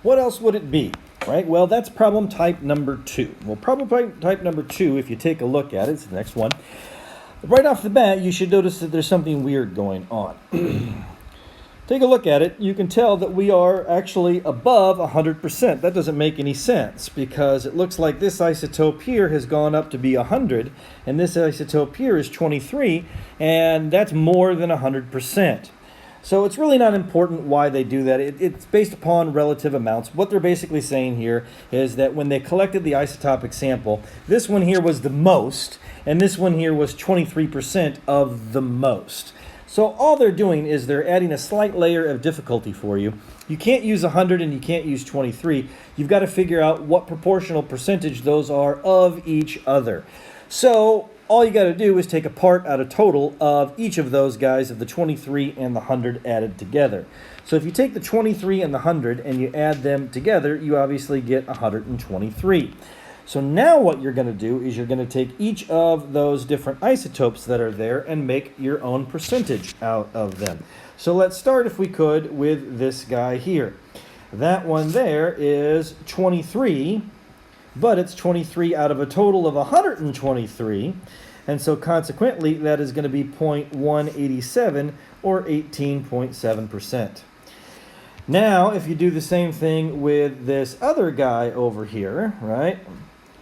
what else would it be? Right? Well, that's problem type number 2. Well, problem type number 2, if you take a look at it, it's the next one. Right off the bat, you should notice that there's something weird going on. Take a look at it. You can tell that we are actually above 100%. That doesn't make any sense because it looks like this isotope here has gone up to be 100, and this isotope here is 23, and that's more than 100%. So it's really not important why they do that. It's based upon relative amounts. What they're basically saying here is that when they collected the isotopic sample, this one here was the most, and this one here was 23% of the most. So all they're doing is they're adding a slight layer of difficulty for you. You can't use 100 and you can't use 23. You've got to figure out what proportional percentage those are of each other. So all you got to do is take a part out of total of each of those guys, of the 23 and the 100 added together. So if you take the 23 and the 100 and you add them together, you obviously get 123. So now what you're going to do is you're going to take each of those different isotopes that are there and make your own percentage out of them. So let's start, if we could, with this guy here. That one there is 23, but it's 23 out of a total of 123. And so consequently, that is going to be 0.187 or 18.7%. Now, if you do the same thing with this other guy over here, right?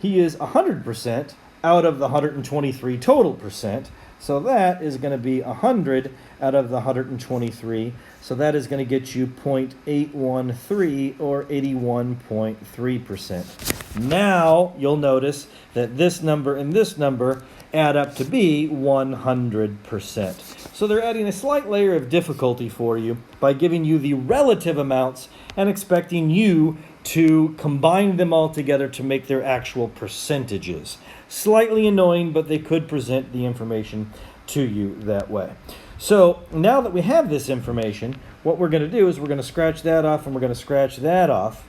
He is 100% out of the 123 total percent. So that is going to be 100 out of the 123. So that is going to get you 0.813 or 81.3%. Now you'll notice that this number and this number add up to be 100%. So they're adding a slight layer of difficulty for you by giving you the relative amounts and expecting you to combine them all together to make their actual percentages. Slightly annoying, but they could present the information to you that way. So now that we have this information, what we're going to do is we're going to scratch that off and we're going to scratch that off,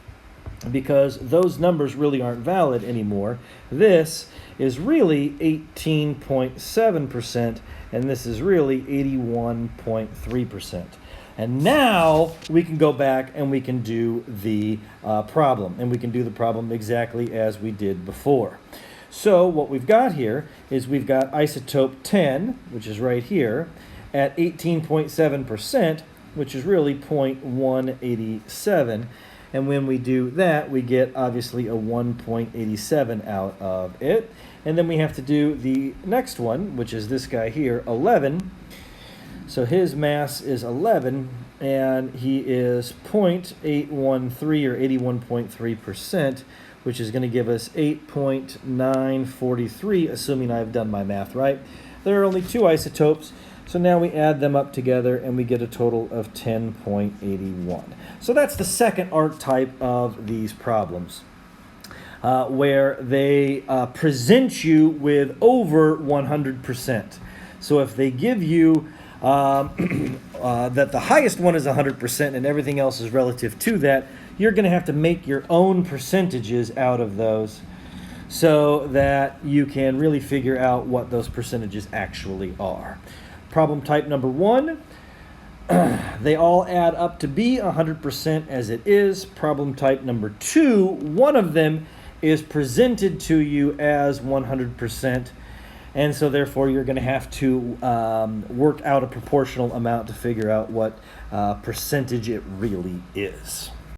because those numbers really aren't valid anymore. This is really 18.7%, and this is really 81.3%. And now we can go back and we can do the problem. And we can do the problem exactly as we did before. So what we've got here is we've got isotope 10, which is right here, at 18.7%, which is really 0.187. And when we do that, we get obviously a 1.87 out of it. And then we have to do the next one, which is this guy here, 11. So his mass is 11, and he is 0.813 or 81.3%, which is going to give us 8.943, assuming I've done my math right. There are only 2 isotopes, so now we add them up together and we get a total of 10.81. So that's the second archetype of these problems, where they present you with over 100%. So if they give you that the highest one is 100% and everything else is relative to that, you're going to have to make your own percentages out of those so that you can really figure out what those percentages actually are. Problem type number 1, they all add up to be 100% as it is. Problem type number 2, one of them is presented to you as 100%. And so therefore you're going to have to work out a proportional amount to figure out what percentage it really is.